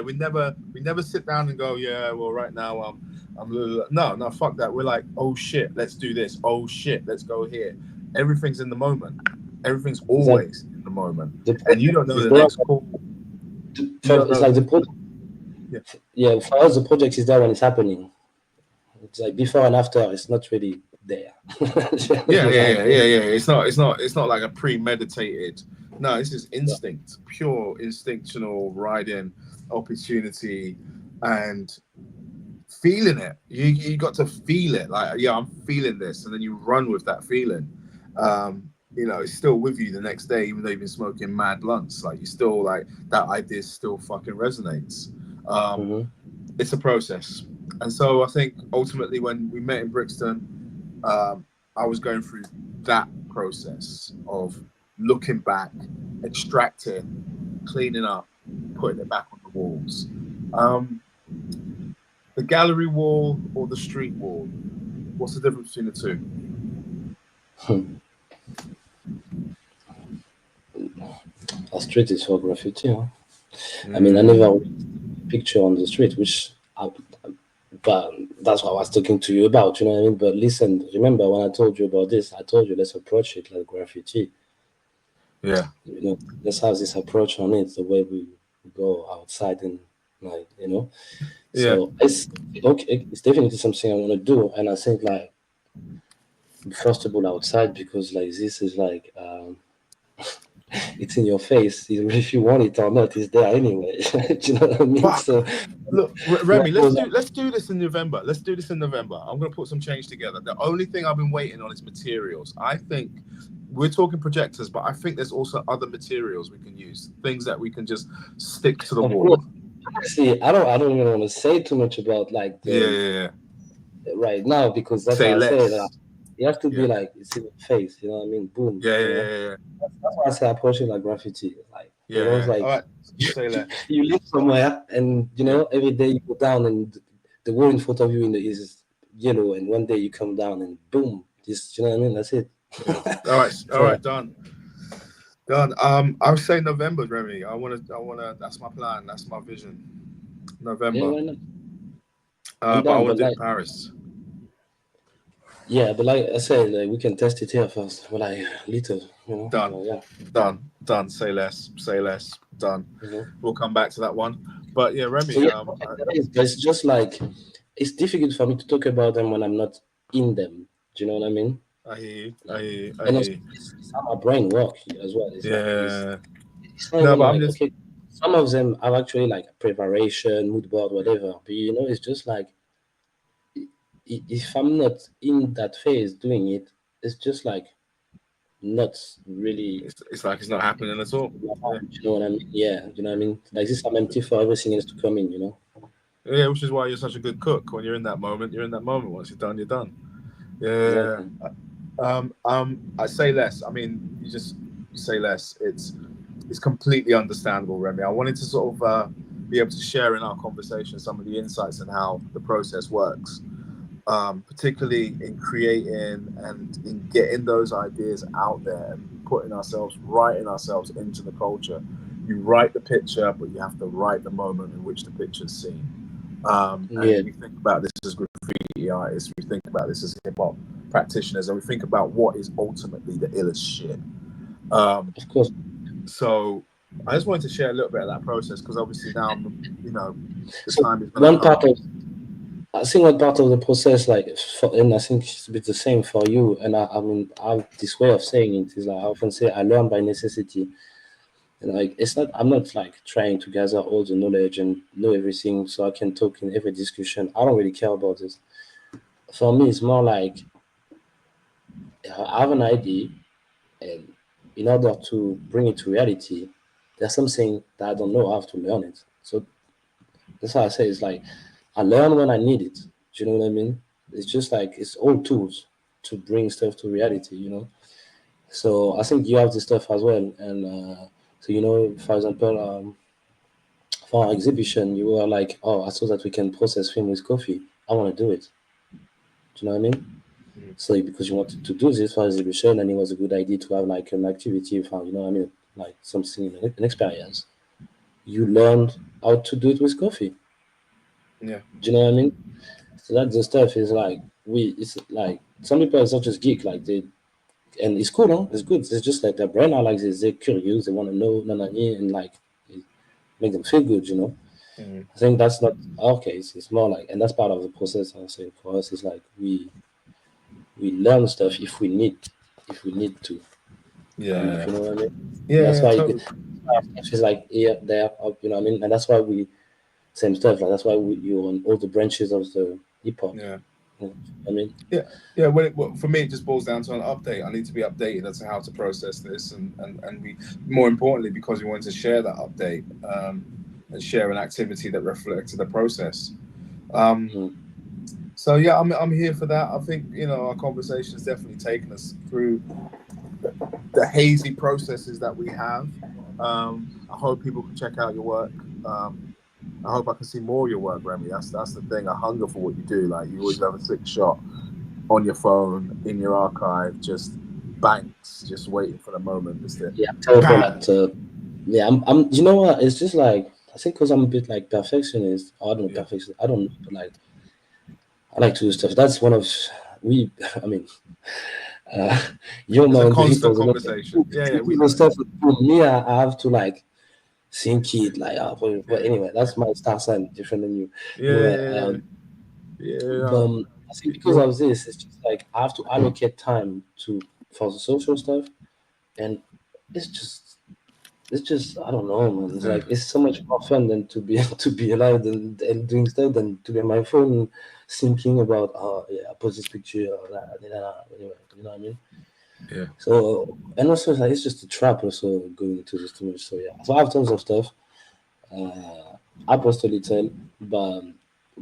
We never sit down and go, yeah, well, right now I'm no, fuck that. We're like, oh shit, let's do this. Oh shit, let's go here. Everything's in the moment. Everything's always in the moment, and you don't know the next call. It's like the project. Yeah, for us, the project is there when it's happening. It's like before and after. It's not really there. Yeah. It's not like a premeditated. No, this is instinct, pure instinctual riding opportunity and feeling it. You got to feel it. Like, yeah, I'm feeling this, and then you run with that feeling. You know, it's still with you the next day, even though you've been smoking mad blunts. Like, you still like that idea still fucking resonates. It's a process. And so I think ultimately when we met in Brixton, I was going through that process of looking back, extracting, cleaning up, putting it back on the walls. The gallery wall or the street wall, what's the difference between the two? A street is for graffiti, huh? I mean, I never picture on the street, but that's what I was talking to you about, you know what I mean? But listen, remember when I told you about this, I told you let's approach it like graffiti. Yeah. You know, let's have this approach on it, the way we go outside and like, you know. So it's okay, it's definitely something I want to do. And I think like first of all outside, because like this is like it's in your face. If you want it or not, it's there anyway. Do you know what I mean? Fuck. So look, Remy, let's do this in November. I'm gonna put some change together. The only thing I've been waiting on is materials. I think we're talking projectors, but I think there's also other materials we can use. Things that we can just stick to the wall. See, I don't even want to say too much about like the right now, because that's say what I less. say. It has to be Yeah. like it's in your face, you know what I mean? Boom, Yeah, you yeah, know. yeah, yeah. That's why I say approach it like graffiti. Like Yeah, it's yeah. like All right, say less. you live somewhere and Yeah. every day you go down and the wall in front of you is yellow, and one day you come down and boom, this, you know what I mean? That's it. Yeah. All So right, done. Done. I would say November, Remy. I wanna. That's my plan. That's my vision. yeah, November. why not? I'm But I down, want but to do it like in Paris. yeah, but like I said, like, we can test it here first, but like little, you know. Done. So yeah, Done. Say less. Say less. Done. you know. We'll come back to that one. But yeah, So Remy. yeah, okay, it's just like it's difficult for me to talk about them when I'm not in them. Do you know what I mean? I hear you. I hear you. I And hear also, you. it's how my brain works as well. It's like Yeah. it's not No, even but I'm like just. okay. Some of them are actually like preparation, mood board, whatever. But it's just like if I'm not in that phase doing it, it's just like not really. It's like it's not happening at all. Yeah. You know what I mean? Yeah, you know what I mean. Like this, I'm empty for everything else to come in. Yeah, which is why you're such a good cook. When you're in that moment, you're in that moment. Once you're done, you're done. Yeah. Exactly. I say less. I mean, you say less. It's completely understandable, Remy. I wanted to sort of be able to share in our conversation some of the insights and how the process works, particularly in creating and in getting those ideas out there and writing ourselves into the culture. You write the picture, but you have to write the moment in which the picture's seen. Yeah, And we think about this as graffiti artists, we think about this as hip hop practitioners, and we think about what is ultimately the illest shit. of course. So I just wanted to share a little bit of that process because obviously now, the So time is going to one part come. of I think one part of the process, like, and I think it's a bit the same for you. And I mean, I have this way of saying it is like I often say I learn by necessity. And like it's not, I'm not like trying to gather all the knowledge and know everything so I can talk in every discussion. I don't really care about this. For me, it's more like I have an idea, and in order to bring it to reality, there's something that I don't know. I have to learn it. So that's why I say it's like I learn when I need it. Do you know what I mean? It's just like it's all tools to bring stuff to reality. So I think you have this stuff as well. And so, for example, for our exhibition, you were like, oh, I saw that we can process film with coffee. I want to do it. Do you know what I mean? Mhm. So because you wanted to do this for exhibition, and it was a good idea to have like an activity, for, you know what I mean, like something, an experience. You learned how to do it with coffee. Yeah. Do you know what I mean? So that's the stuff is like it's like some people are such as geek, like they, and it's cool, huh? It's good. It's just like their brain are like this, they're curious, they want to know, and like it make them feel good. Mhm. I think that's not our case. It's more like, and that's part of the process. I say for us, it's like we learn stuff if we need to. If Yeah. you know what I mean. And that's Yeah. why Totally. it's like here, there, up. You know what I mean. And that's why we same stuff. Like that's why you're on all the branches of the hip hop. Yeah. You know what I mean. Yeah, yeah. For me, it just boils down to an update. I need to be updated as to how to process this, and we, more importantly, because we wanted to share that update, and share an activity that reflected the process. Um, Mm. so yeah, I'm here for that. I think our conversation has definitely taken us through the hazy processes that we have. I hope people can check out your work. I hope I can see more of your work, Remy. That's the thing. I hunger for what you do. Like you always have a sick shot on your phone, in your archive, just banks, just waiting for the moment. Just to Yeah, I'm terrible bang. at. Yeah, I'm. You know what? It's just like I think because I'm a bit like perfectionist. Or I don't know Yeah, perfectionist. I don't know, but like I like to do stuff. That's one of we. I mean, uh, you're it's my a own vehicle. constant conversation. Yeah, yeah, we Thinking of know. stuff for me, I have to like think it like. But Yeah, anyway, that's my star sign, different than you. Anyway, yeah, yeah, but yeah. I think because You're, of this, it's just like I have to allocate time to for the social stuff, and it's just I don't know, man. It's yeah, like it's so much more fun than to be to be alive and doing stuff than to be on my phone thinking about I post this picture or that. Anyway, you know what I mean. yeah. So and also it's just a trap also going into this too much. So yeah, so I have tons of stuff. I post a little, but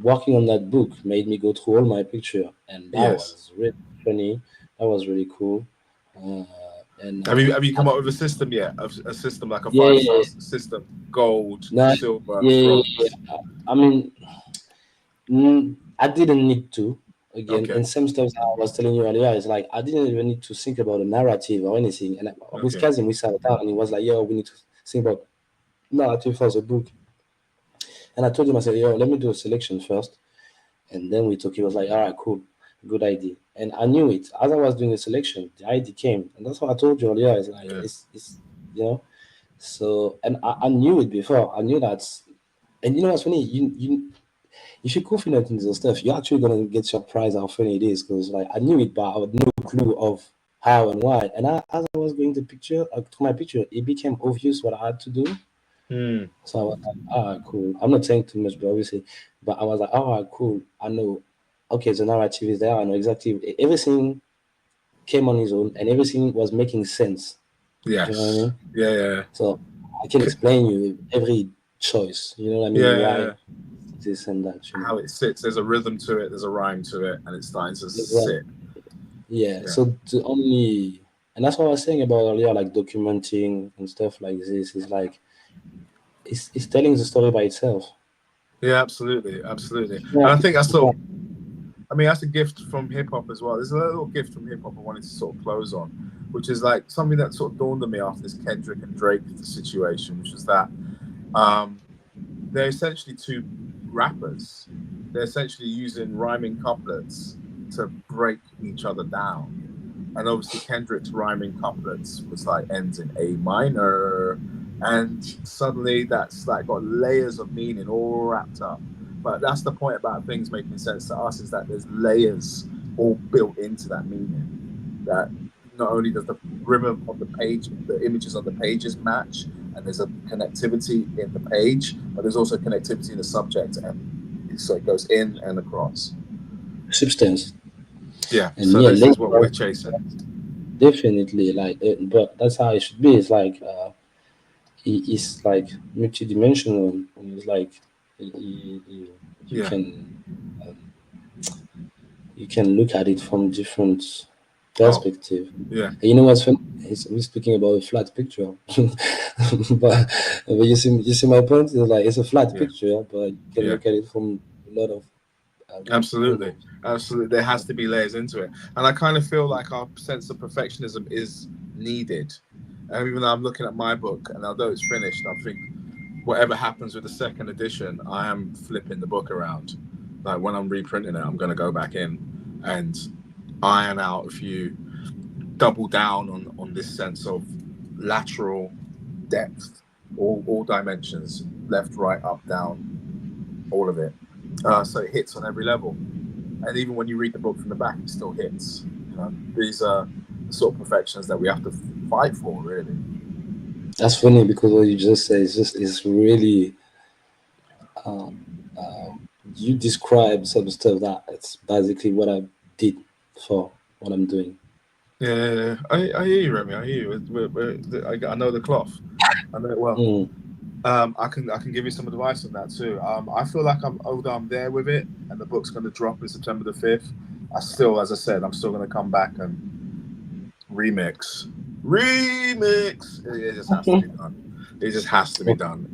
working on that book made me go through all my picture, and that Yes. was really funny That was really cool. And have you come up with a system yet? A system like a yeah, 5-star system: gold, no, silver, yeah. bronze. I mean, I didn't need to. Again, Okay. and same stuff I was telling you earlier is like I didn't even need to think about a narrative or anything. And with Okay. Kazim, we sat down and he was like, "Yo, we need to think about narrative for the book." And I told him, I said, "Yo, let me do a selection first." And then we took. He was like, "All right, cool, good idea." And I knew it as I was doing the selection. The idea came, and that's what I told you earlier. It's like Yeah. it's you know. So and I knew it before. I knew that. And you know what's funny? You if you're confident in this stuff, you're actually gonna get surprised how funny it is. Because like I knew it, but I had no clue of how and why. And as I was going to my picture, it became obvious what I had to do. Hmm. So I was like, all right, cool. I'm not saying too much, but obviously, but I was like, all right, cool. I know. Okay, the narrative is there. I know exactly everything came on his own, and everything was making sense. Do you know what I Yes. mean? Yeah. So I can explain you every choice. You know what I mean? Yeah. Why this and that. You How know? it sits. There's a rhythm to it. There's a rhyme to it, and it's starting to Exactly. sit. Yeah. Yeah. So the only, and that's what I was saying about earlier, like documenting and stuff like this is like it's telling the story by itself. Yeah. Absolutely. Absolutely. And Yeah. I think that's sort of. I mean, that's a gift from hip hop as well. There's a little gift from hip hop I wanted to sort of close on, which is like something that sort of dawned on me after this Kendrick and Drake situation, which is that they're essentially two rappers. They're essentially using rhyming couplets to break each other down. And obviously Kendrick's rhyming couplets was like ends in A minor, and suddenly that's like got layers of meaning all wrapped up. But that's the point about things making sense to us, is that there's layers all built into that meaning. That not only does the rhythm of the page, the images on the pages match, and there's a connectivity in the page, but there's also connectivity in the subject, and so it goes in and across. Substance. Yeah. And So yeah, this is what we're later, chasing. definitely like, but that's how it should be. It's like it's like multidimensional. And it's like you Yeah. um, you can look at it from different Oh, perspective. yeah. And you know what's funny? We're speaking about a flat picture, but you see my point. It's like it's a flat Yeah. picture, but you can Yeah. look at it from a lot of Absolutely. angles. Absolutely. There has to be layers into it. And I kind of feel like our sense of perfectionism is needed. And even though I'm looking at my book, and although it's finished, I think whatever happens with the second edition, I am flipping the book around. Like when I'm reprinting it, I'm going to go back in and iron out a few, double down on this sense of lateral depth, all dimensions, left, right, up, down, all of it. So it hits on every level. And even when you read the book from the back, it still hits. You know, these are the sort of perfections that we have to fight for, really. That's funny because what you just said is really um, you describe some stuff that it's basically what I did for what I'm doing. Yeah. I hear you, Remy. I hear you. I know the cloth. I know it well. Mm. I can give you some advice on that too. I feel like although I'm there with it, and the book's going to drop in September the 5th. I still, as I said, I'm still going to come back and remix. It just has to be done. It just has to be done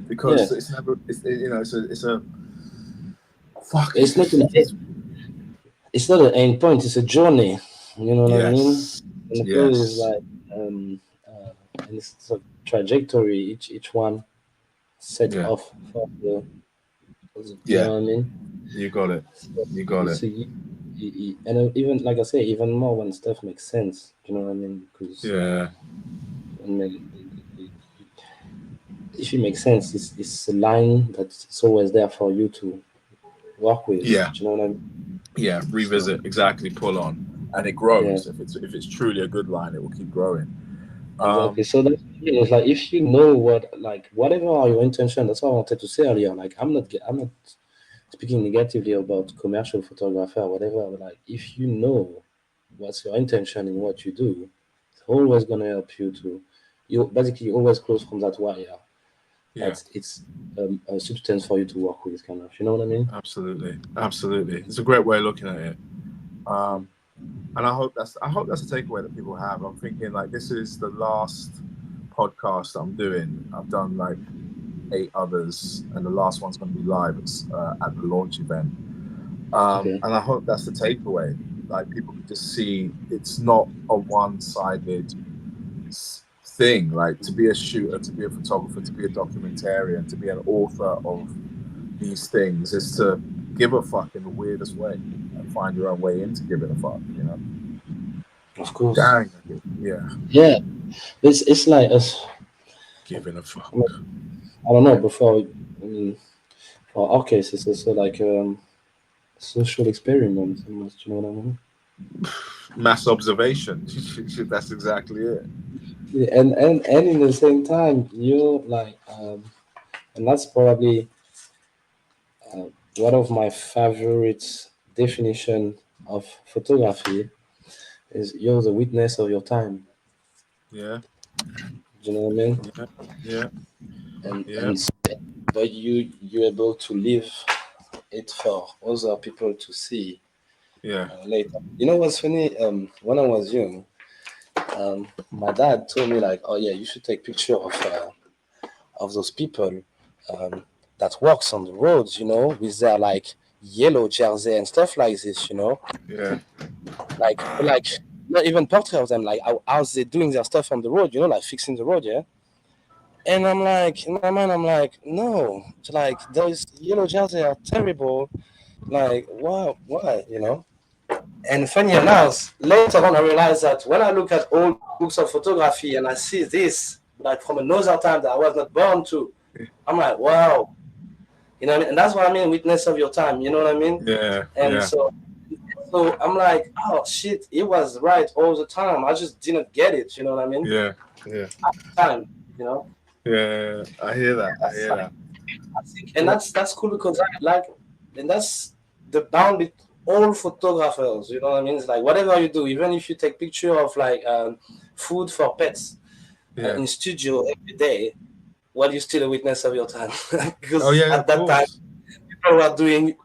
Yeah, because it's never. It's a fuck. it's not an it's not an end point. It's a journey. You know what I mean? Yes. And the story is Yes. like and it's a trajectory. Each one set Yeah. off for you Yeah. know what I mean? You got it. So, You got it. so and even like I say, even more when stuff makes sense. You know what I mean? Because Yeah. I mean, if it makes sense, it's a line that's always there for you to work with. Yeah. Do you know what I mean? Yeah. So Revisit. Exactly. Pull on, and it yeah, grows. If it's truly a good line, it will keep growing. exactly. So that's it's like if you know what like whatever are your intention, that's what I wanted to say earlier. Like I'm not speaking negatively about commercial photography or whatever, but like if you know what's your intention in what you do, it's always gonna help you to you basically always close from that wire. Yeah. That's it's a substance for you to work with, kind of. You know what I mean? Absolutely. Absolutely. It's a great way of looking at it. And I hope that's a takeaway that people have. I'm thinking like this is the last podcast I'm doing. I've done like 8 others, and the last one's going to be live at the launch event. Okay. And I hope that's the takeaway. Like people can just see it's not a one-sided thing. Like to be a shooter, to be a photographer, to be a documentarian, to be an author of these things is to give a fuck in the weirdest way and find your own way into giving a fuck, you know? Of course. Dang. Yeah. Yeah. It's like us. Giving a fuck. I don't know. Before, for our case, it's also like social experiment. Almost, you know what I mean? Mass observation. That's exactly it. Yeah, and in the same time, you like, and that's probably one of my favorite definition of photography is you're the witness of your time. Yeah. Do you know what I mean? Yeah. And but you're able to leave it for other people to see Yeah. later. You know what's funny? When I was young, my dad told me like, oh yeah, you should take picture of those people that walks on the roads, you know, with their like yellow jersey and stuff like this, you know, Yeah. like not even portrait of them, like how's they doing their stuff on the road, you know, like fixing the road, yeah. And I'm like, in my mind, I'm like, no, it's like those yellow jersey are terrible. Like, why, you know? And funny enough, later on, I realized that when I look at old books of photography and I see this, like from another time that I was not born to, I'm like, wow, you know what I mean? And that's what I mean, witness of your time, you know what I mean? Yeah. And Yeah. so I'm like, oh shit, it was right all the time. I just didn't get it, you know what I mean? Yeah. Yeah. Time, you know? Yeah. I hear that. I hear that. I think, and that's cool because like, and that's the bound with all photographers. You know what I mean? It's like whatever you do, even if you take picture of like food for pets Yeah. in studio every day, well, you're still a witness of your time because Oh yeah. at Of that time course. people were doing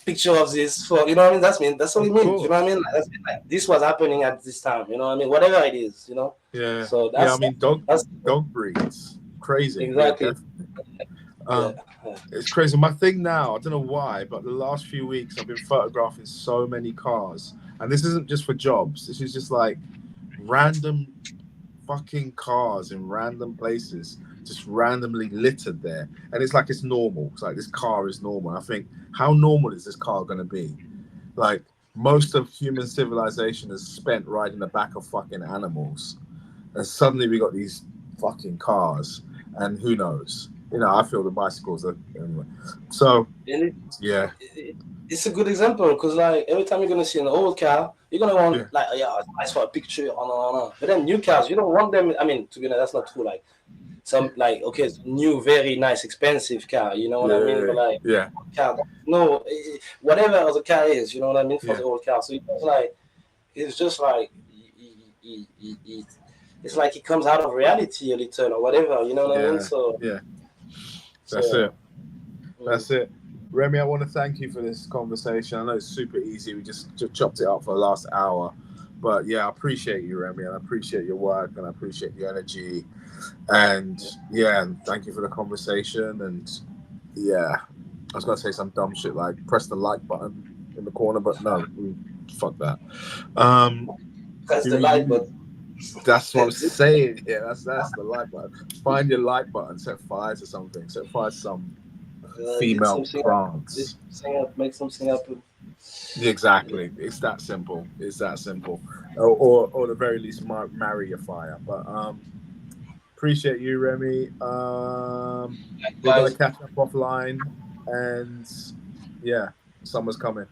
picture of this for, you know what I mean? That's what it Of means. course. You know what I mean? Like, this was happening at this time. You know what I mean? Whatever it is, you know. Yeah. So Yeah. I that's mean, dog breeds. Crazy. exactly. Yeah, definitely. It's crazy. My thing now, I don't know why, but the last few weeks I've been photographing so many cars. And this isn't just for jobs. This is just like random fucking cars in random places, just randomly littered there. And it's like it's normal. It's like this car is normal. I think, how normal is this car going to be? Like, most of human civilization is spent riding the back of fucking animals. And suddenly we got these fucking cars. And who knows? You know, I feel the bicycles are anyway. So yeah, it's a good example because like every time you're gonna see an old car, you're gonna want Yeah. like, oh, yeah, it's nice for a picture, oh, no. But then new cars, you don't want them. I mean, to be honest, that's not true. Like some like okay, it's new, very nice, expensive car. You know what I mean? But like yeah, car, no, whatever the car is, you know what I mean for Yeah. the old car. So it's just like it's like it comes out of reality a little or whatever. You know what I mean? So yeah. That's so, it. That's it. Remy, I want to thank you for this conversation. I know it's super easy. We just chopped it up for the last hour. But yeah, I appreciate you, Remy, and I appreciate your work, and I appreciate the energy. And yeah, and thank you for the conversation. And yeah, I was going to say some dumb shit like press the like button in the corner, but no, fuck that. press the like button. That's what I'm saying. Yeah, that's the like button. Find your like button. Set fire to something. Set fire to some female plants. Make something happen. Exactly. It's that simple. It's that simple. Or at the very least, marry your fire. But appreciate you, Remy. We're gonna catch up offline, and yeah, summer's coming.